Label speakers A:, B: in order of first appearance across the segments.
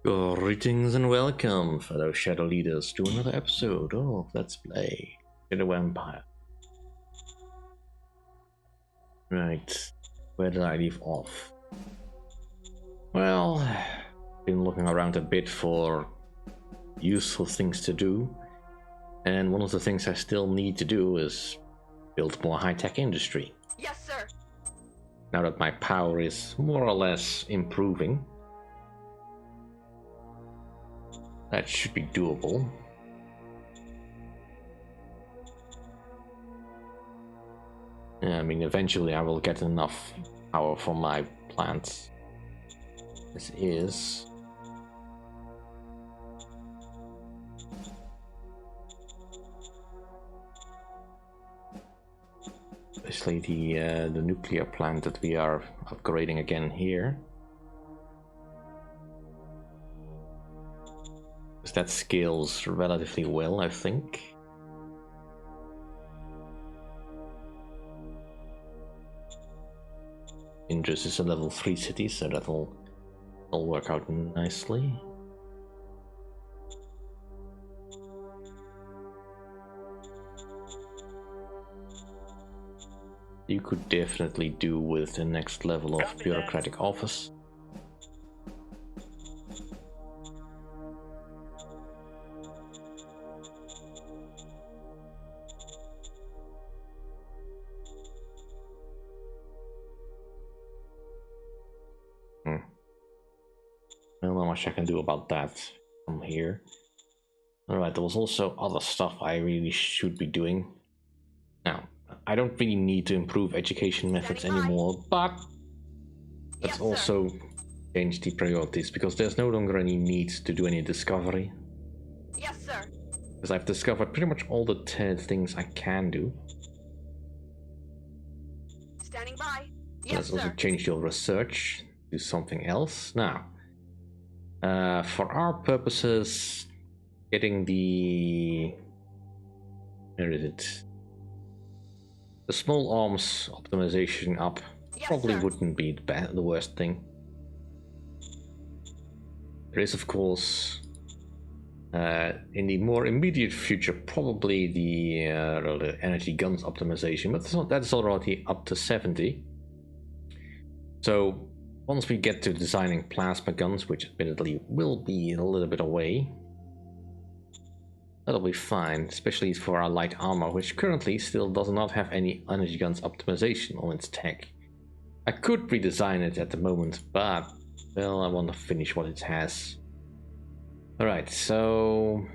A: Greetings and welcome, fellow Shadow Leaders, to another episode of Let's Play Shadow Empire. Right, where did I leave off? Well, been looking around a bit for useful things to do, and one of the things I still need to do is build more high-tech industry.
B: Yes, sir.
A: Now that my power is more or less improving, that should be doable. Yeah, I mean, eventually I will get enough power from my plants. This is... especially the nuclear plant that we are upgrading again here. That scales relatively well, I think. Indus is a level 3 city, so that'll work out nicely. You could definitely do with the next level of bureaucratic office. Well, not much I can do about that from here. Alright, there was also other stuff I really should be doing. Now, I don't really need to improve education methods anymore, but let's also change the priorities, because there's no longer any need to do any discovery.
B: Yes, sir.
A: Because I've discovered pretty much all the 10 things I can do.
B: Standing by. Yes,
A: let's also change your research to something else. Now, for our purposes, getting the... where is it? The small arms optimization up probably wouldn't be the worst thing. There is, of course, in the more immediate future, probably the energy guns optimization, but that's already up to 70. So once we get to designing plasma guns, which admittedly will be a little bit away, that'll be fine, especially for our light armor, which currently still does not have any energy guns optimization on its tech. I could redesign it at the moment, but, well, I want to finish what it has. Alright, so...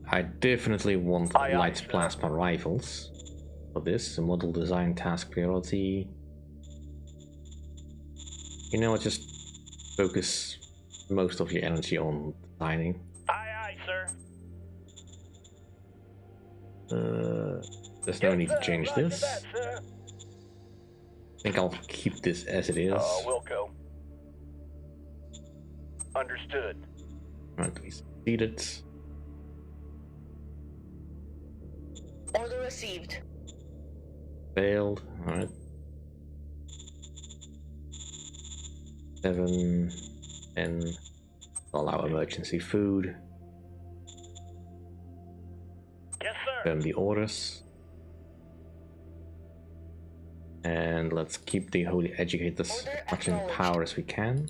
A: I definitely want light plasma rifles for this, a model design task priority. You know what, just focus most of your energy on designing.
C: Aye, sir.
A: There's no need to change this.
C: That,
A: I think I'll keep this as it is.
C: Wilco. Understood.
A: Right, we succeeded.
B: Order received.
A: Failed. Alright. 7 and allow emergency food.
C: Yes, sir.
A: Confirm the orders. And let's keep the Holy Educators as much in power as we can.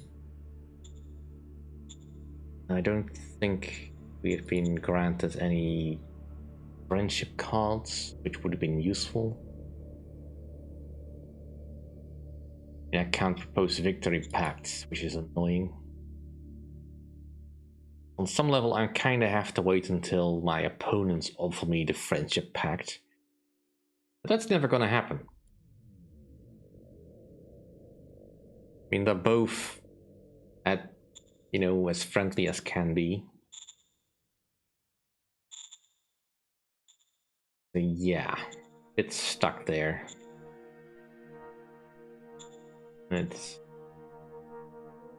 A: I don't think we have been granted any friendship cards, which would have been useful. I can't propose victory pacts, which is annoying. On some level, I kinda have to wait until my opponents offer me the friendship pact. But that's never gonna happen. I mean, they're both at, you know, as friendly as can be. So yeah, it's stuck there.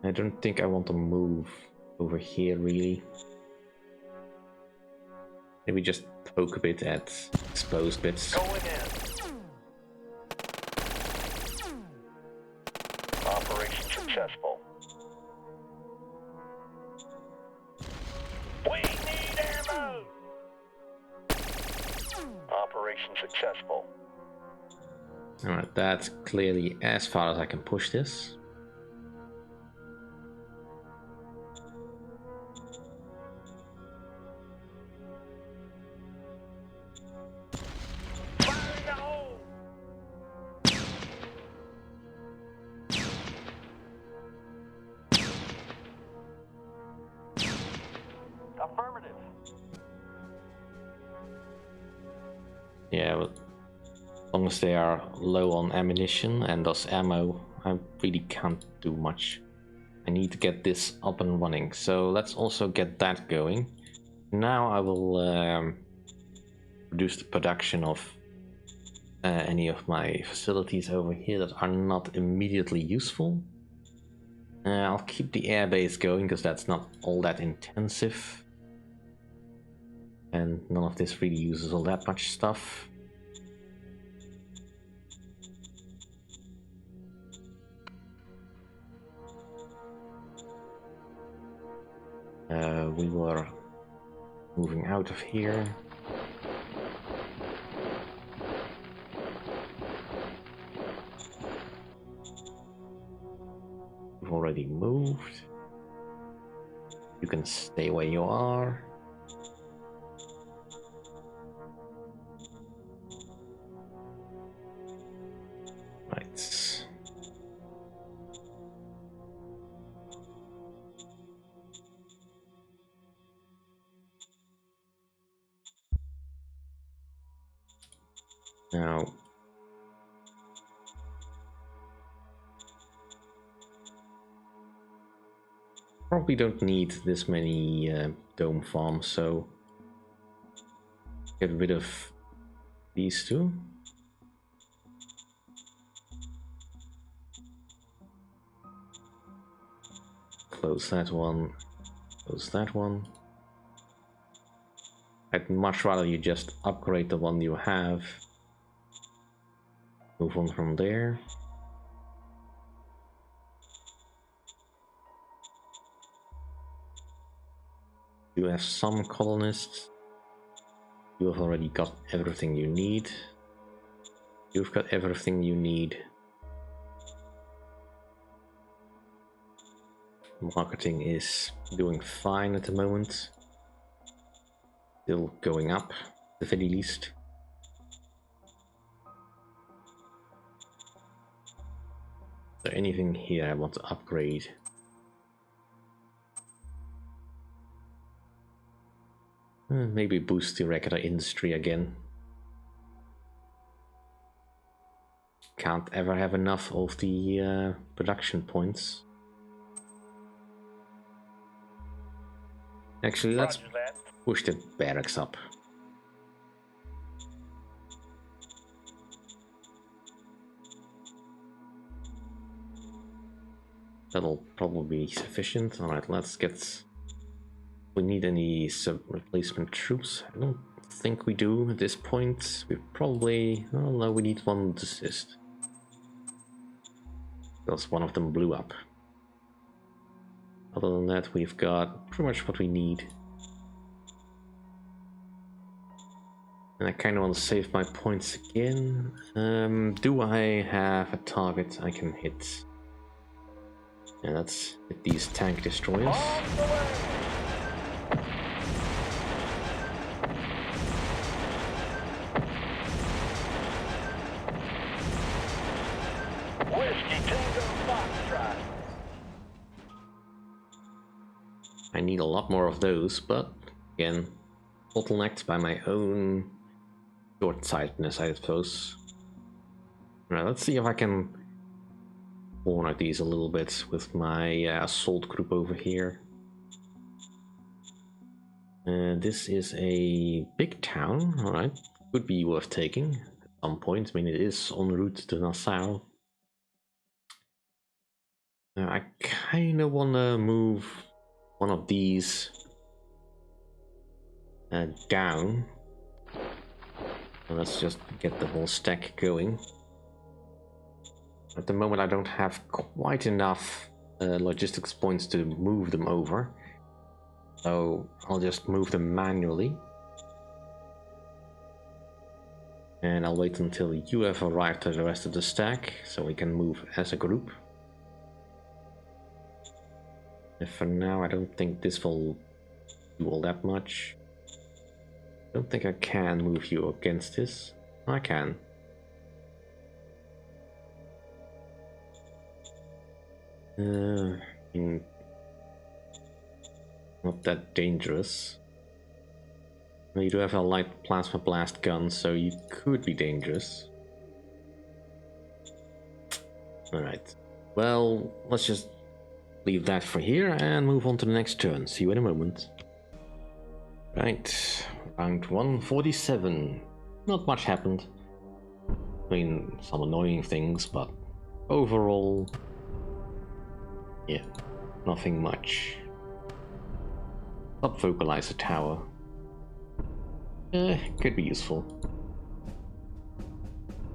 A: I don't think I want to move over here, really. Maybe just poke a bit at exposed bits.
C: Going in. Operation successful. successful.
A: Alright, that's clearly as far as I can push this.
C: Fire in the hole! Affirmative.
A: Yeah, well, as long as they are low on ammunition and thus ammo, I really can't do much. I need to get this up and running, so let's also get that going. Now I will reduce the production of any of my facilities over here that are not immediately useful. I'll keep the airbase going because that's not all that intensive. And none of this really uses all that much stuff. We were moving out of here. We've already moved. You can stay where you are. Right. Now, probably don't need this many dome farms, so get rid of these two. Close that one, close that one. I'd much rather you just upgrade the one you have. Move on from there. You have some colonists. You have already got everything you need. You've got everything you need. Marketing is doing fine at the moment. Still going up, at the very least. Is there anything here I want to upgrade? Maybe boost the regular industry again. Can't ever have enough of the production points. Actually, let's push the barracks up. That'll probably be sufficient. Alright, let's get... We need any sub-replacement troops? I don't think we do at this point. We probably... Oh no, we need one to assist. Because one of them blew up. Other than that, we've got pretty much what we need. And I kind of want to save my points again. Do I have a target I can hit? Yeah, let's hit these tank destroyers. I need a lot more of those, but again, bottlenecked by my own short-sightedness, I suppose. Alright, let's see if I can corner these a little bit with my assault group over here. This is a big town, alright. Could be worth taking at some point. I mean, it is en route to Nassau. I kind of want to move one of these down. And let's just get the whole stack going. At the moment I don't have quite enough logistics points to move them over. So I'll just move them manually. And I'll wait until you have arrived at the rest of the stack, so we can move as a group. And for now, I don't think this will do all that much. I don't think I can move you against this. I can. I mean, not that dangerous. You do have a light plasma blast gun, so you could be dangerous. Alright. Well, let's just leave that for here and move on to the next turn. See you in a moment. Right. Round 147. Not much happened. I mean, some annoying things, but overall, yeah, nothing much. Sub-focalizer tower. Could be useful.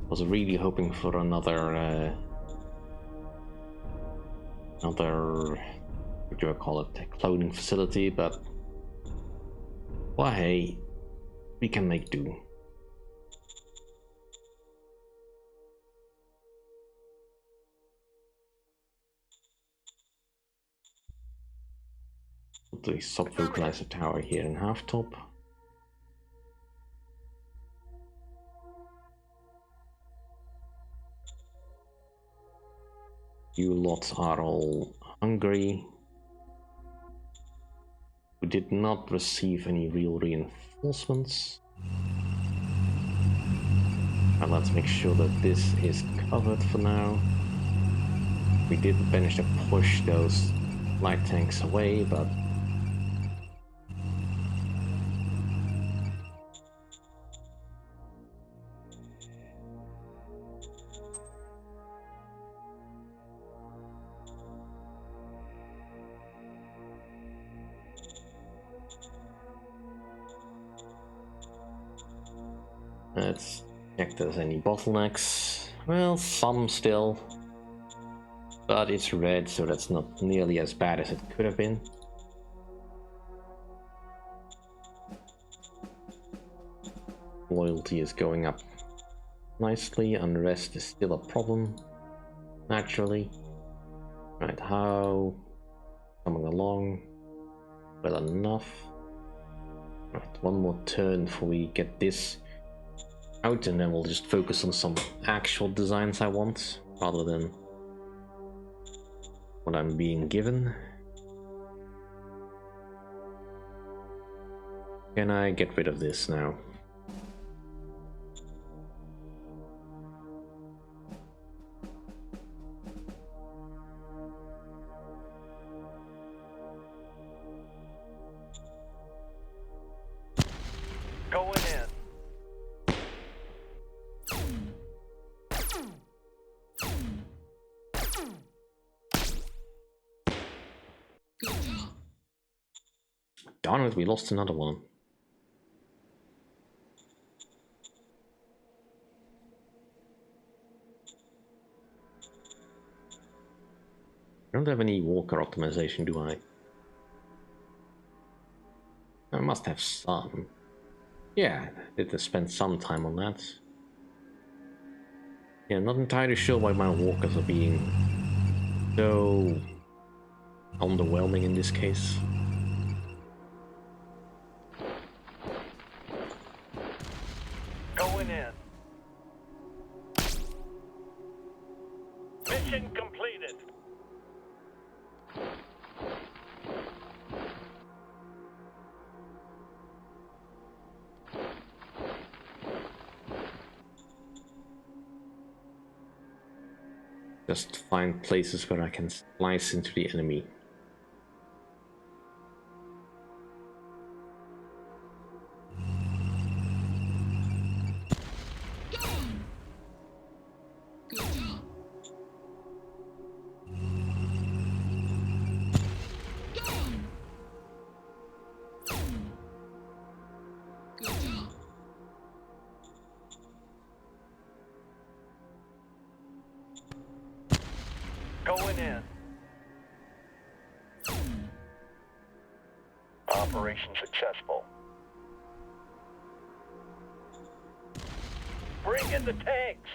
A: Was really hoping for another, what do I call it, a cloning facility, but well, hey, we can make do. Put the sub-focalizer tower here in half-top. You lots are all hungry. We did not receive any real reinforcements. And let's make sure that this is covered for now. We did manage to push those light tanks away, but let's check if there's any bottlenecks. Well, some still. But it's red, so that's not nearly as bad as it could have been. Loyalty is going up nicely. Unrest is still a problem, naturally. Right, how? Coming along well enough. Right, one more turn before we get this out, and then we'll just focus on some actual designs I want, rather than what I'm being given. Can I get rid of this now?
C: Going in.
A: Darn it, we lost another one. I don't have any walker optimization, do I? I must have some. Yeah, I did spend some time on that. Yeah, not entirely sure why my walkers are being so underwhelming in this case.
C: Going in. Mission completed.
A: Just find places where I can slice into the enemy.
C: Going in. Operation successful. Bring in the tanks.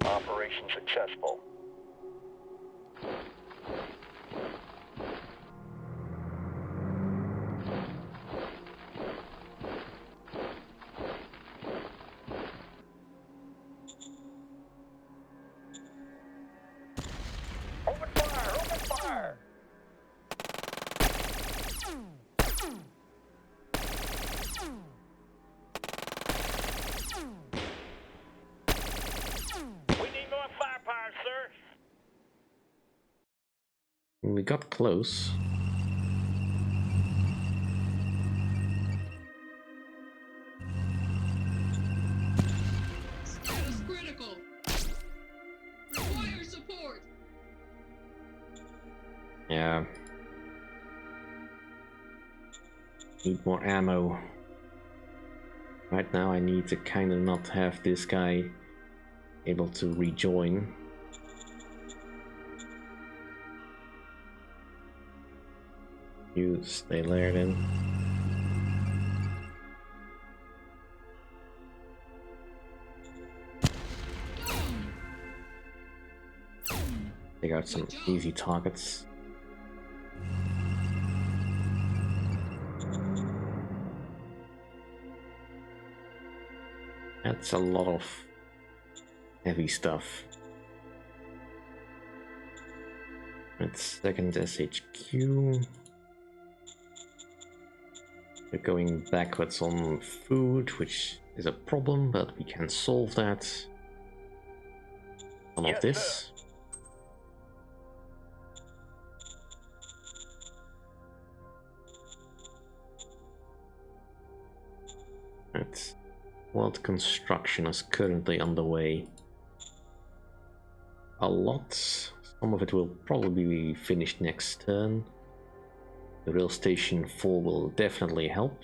C: Operation successful. Open fire! Open fire! We need more firepower, sir.
A: We got close.
D: Status critical. Require support.
A: Yeah. Need more ammo. Right now I need to kind of not have this guy able to rejoin. You stay there then. Take out some easy targets. That's a lot of heavy stuff. That's second SHQ. We're going backwards on food, which is a problem, but we can solve that. Some of
C: Yes,
A: this. That's what construction is currently underway. A lot. Some of it will probably be finished next turn. The rail station 4 will definitely help.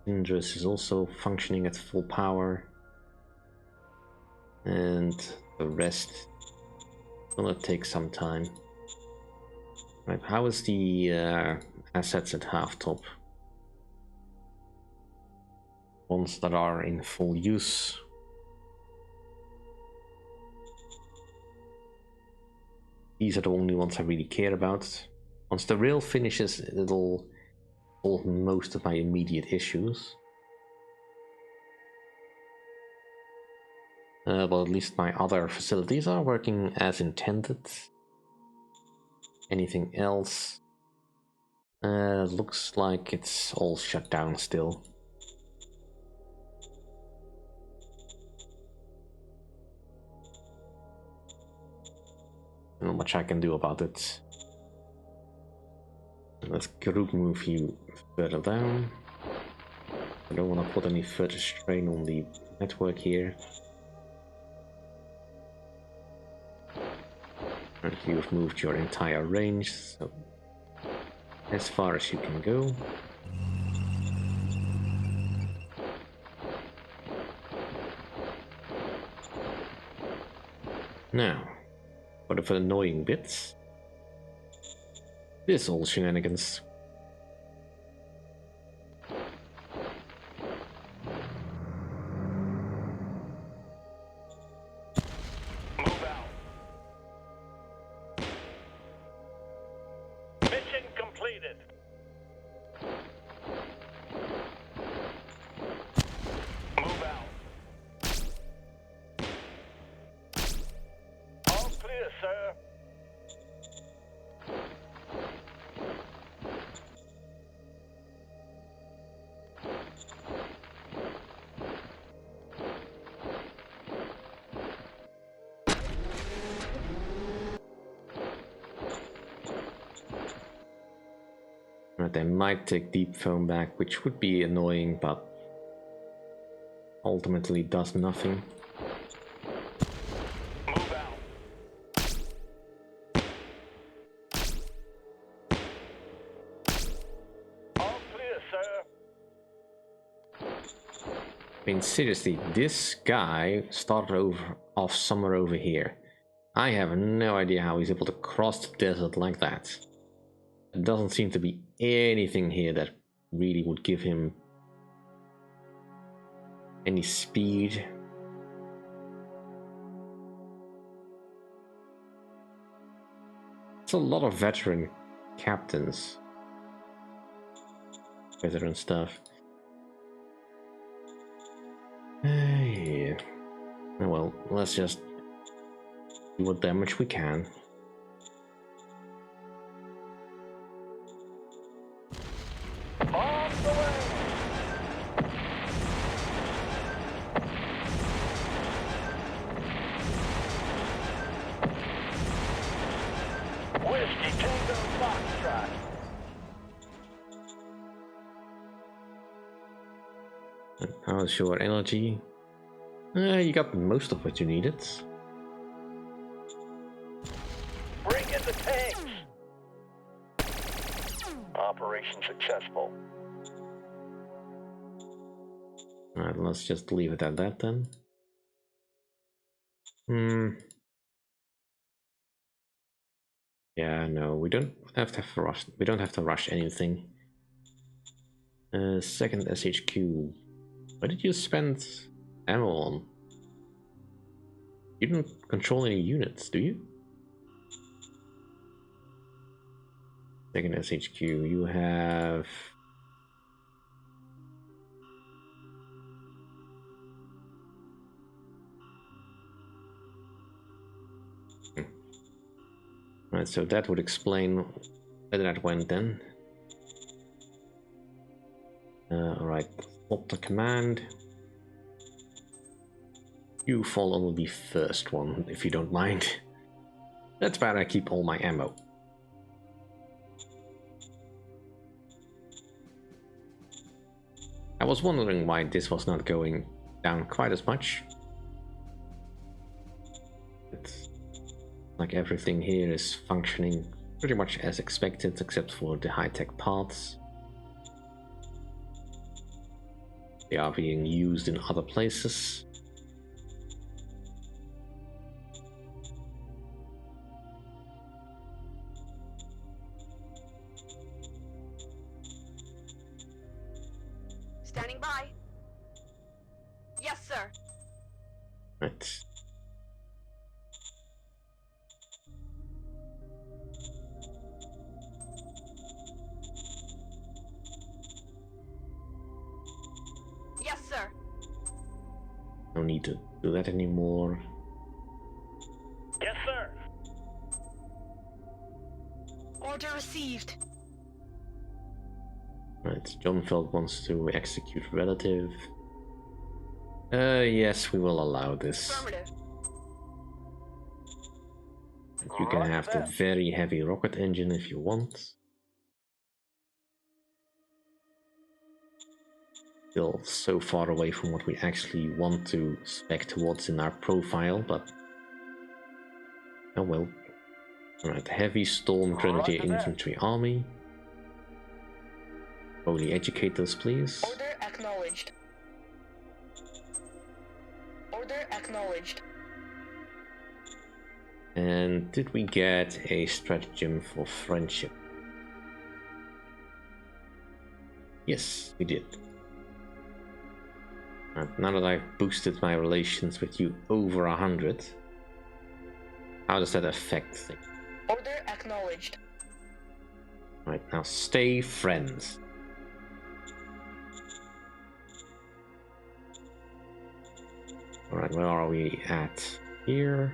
A: Indus is also functioning at full power. And the rest will take some time. Right, how is the assets at half top? Ones that are in full use. These are the only ones I really care about. Once the rail finishes, it'll solve most of my immediate issues. Well, at least my other facilities are working as intended. Anything else? Looks like it's all shut down still. Not much I can do about it. Let's group move you further down. I don't want to put any further strain on the network here. And you've moved your entire range, so as far as you can go. Now, for the annoying bits. This all shenanigans.
C: Move out. Mission completed. Move out. All clear, sir.
A: They might take deep foam back, which would be annoying, but ultimately does nothing.
C: Move out. All clear, sir.
A: I mean, seriously, this guy started off somewhere over here. I have no idea how he's able to cross the desert like that. There doesn't seem to be anything here that really would give him any speed. It's a lot of veteran captains. Veteran stuff. Yeah. Oh well, let's just do what damage we can.
C: Off the way! Whiskey Tango Foxtrot.
A: How's your energy? You got most of what you needed.
C: Bring in the tanks! Operation successful.
A: Alright, let's just leave it at that then. Yeah, no, we don't have to rush. We don't have to rush anything. Second SHQ. What did you spend ammo on? You don't control any units, do you? Second SHQ, you have... Right, so that would explain where that went then. Alright, stop the command. You fall on the first one, if you don't mind. That's where I keep all my ammo. I was wondering why this was not going down quite as much. It's like everything here is functioning pretty much as expected, except for the high-tech parts. They are being used in other places.
B: Standing by. Yes, sir.
A: Right.
B: Yes, sir.
A: No need to do that anymore.
C: Yes, sir.
B: Order received.
A: Right, John Feld wants to execute relative. Yes, we will allow this.
B: Affirmative.
A: You can have the very heavy rocket engine if you want. Still so far away from what we actually want to spec towards in our profile, but oh well. Alright, heavy storm grenadier infantry army. Slowly educate us, please.
B: Order acknowledged. Order acknowledged.
A: And did we get a stratagem for friendship? Yes, we did. Right, now that I've boosted my relations with you over 100, how does that affect things?
B: Order acknowledged.
A: Right, now stay friends. Alright, where are we at here?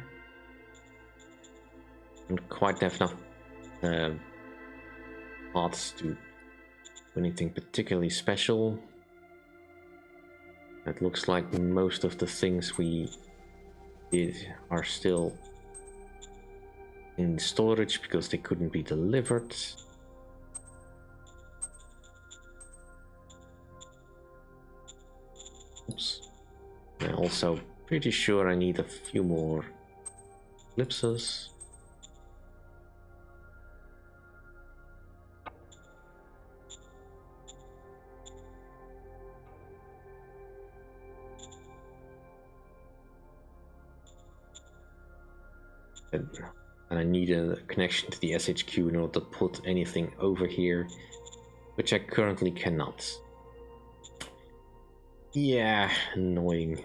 A: Don't quite have enough parts to do anything particularly special. It looks like most of the things we did are still in storage because they couldn't be delivered. Oops. I'm also pretty sure I need a few more ellipses. And I need a connection to the SHQ in order to put anything over here, which I currently cannot. Yeah, annoying.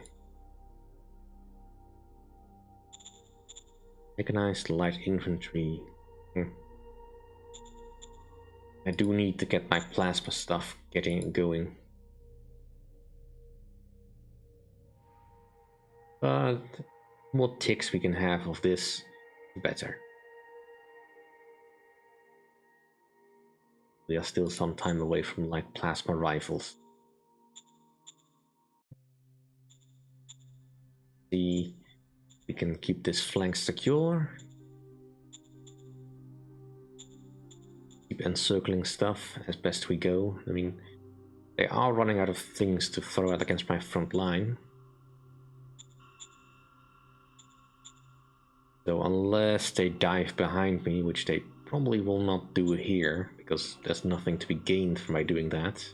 A: Mechanized light infantry. I do need to get my plasma stuff going. But the more ticks we can have of this, the better. We are still some time away from light plasma rifles. See, we can keep this flank secure. Keep encircling stuff as best we go. I mean, they are running out of things to throw out against my front line. So unless they dive behind me, which they probably will not do here, because there's nothing to be gained from my doing that,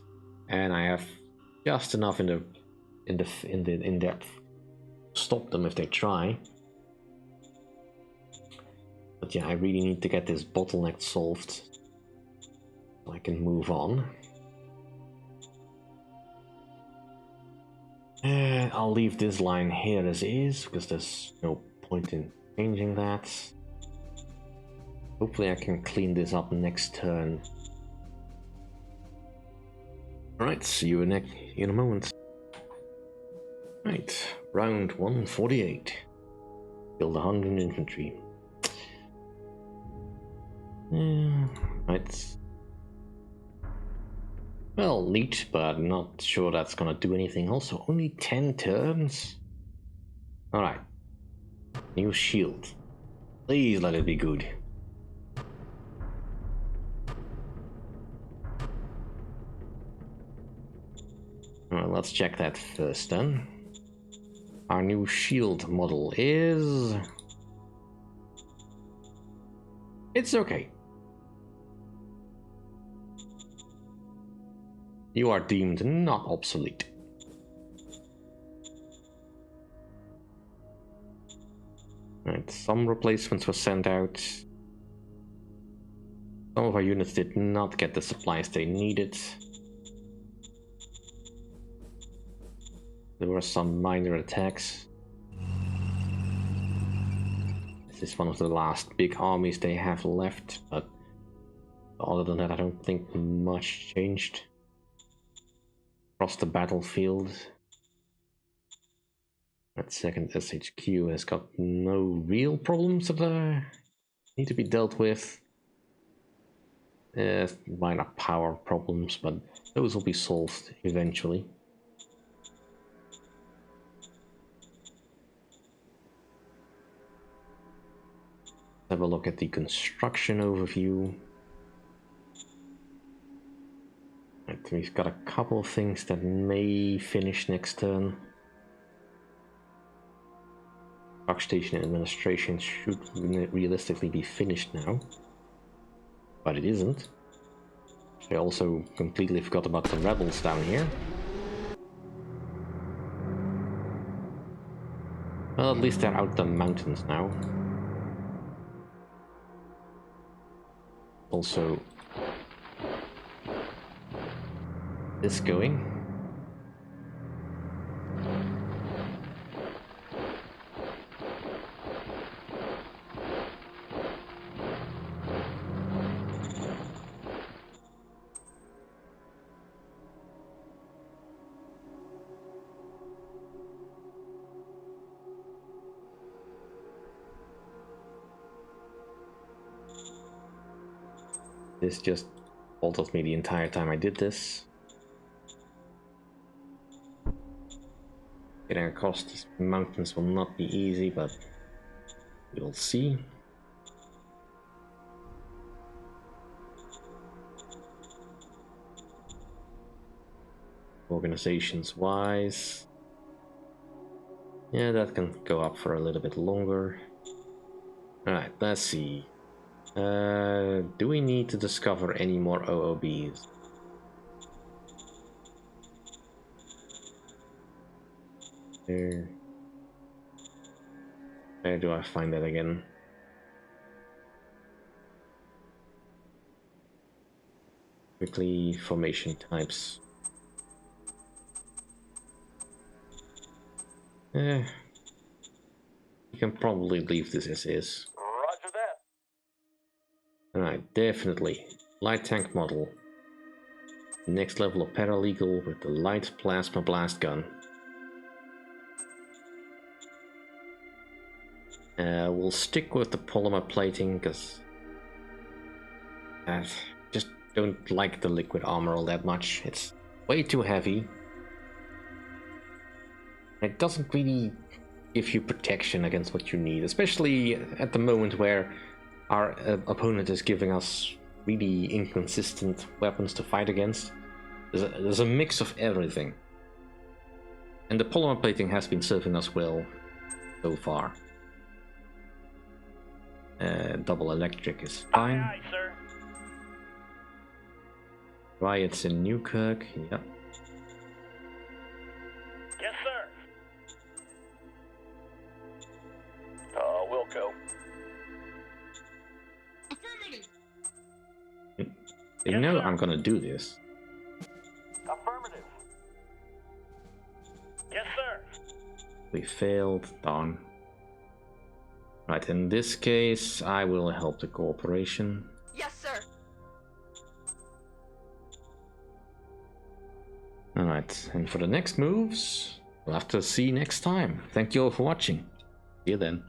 A: and I have just enough in depth to stop them if they try. But yeah, I really need to get this bottleneck solved so I can move on. And I'll leave this line here as is, because there's no point in changing that. Hopefully I can clean this up next turn. Alright, see you in a moment. Right, round 148. Killed 100 infantry. Right. Well, neat, but not sure that's gonna do anything. Also, only 10 turns? Alright. New shield. Please let it be good. Alright, let's check that first then. Our new shield model is... It's okay. You are deemed not obsolete. Right, some replacements were sent out. Some of our units did not get the supplies they needed. There were some minor attacks. This is one of the last big armies they have left, but other than that I don't think much changed across the battlefield. That second SHQ has got no real problems that need to be dealt with. Minor power problems, but those will be solved eventually. Have a look at the construction overview. Right, we've got a couple of things that may finish next turn. Truck station administration should realistically be finished now, but it isn't. I also completely forgot about the rebels down here. Well, at least they're out the mountains now. Also, this going. This just faltered me the entire time I did this. Getting across these mountains will not be easy, but we'll see. Organizations wise, yeah, that can go up for a little bit longer. Alright, let's see. Do we need to discover any more OOBs? Where do I find that again? quickly formation types. You can probably leave this as is.
C: Roger that.
A: Alright, definitely. Light tank model. Next level of paralegal with the light plasma blast gun. We'll stick with the polymer plating because I just don't like the liquid armor all that much. It's way too heavy. It doesn't really give you protection against what you need, especially at the moment where our opponent is giving us really inconsistent weapons to fight against. There's a mix of everything. And the polymer plating has been serving us well so far. Double electric is fine.
C: Aye, aye, sir.
A: Riots in Newkirk, yep.
C: Yes, sir. We'll go.
A: You know I'm gonna do this.
C: Affirmative. Yes, sir.
A: We failed, darn. Right, in this case, I will help the corporation.
B: Yes, sir.
A: Alright, and for the next moves, we'll have to see next time. Thank you all for watching. See you then.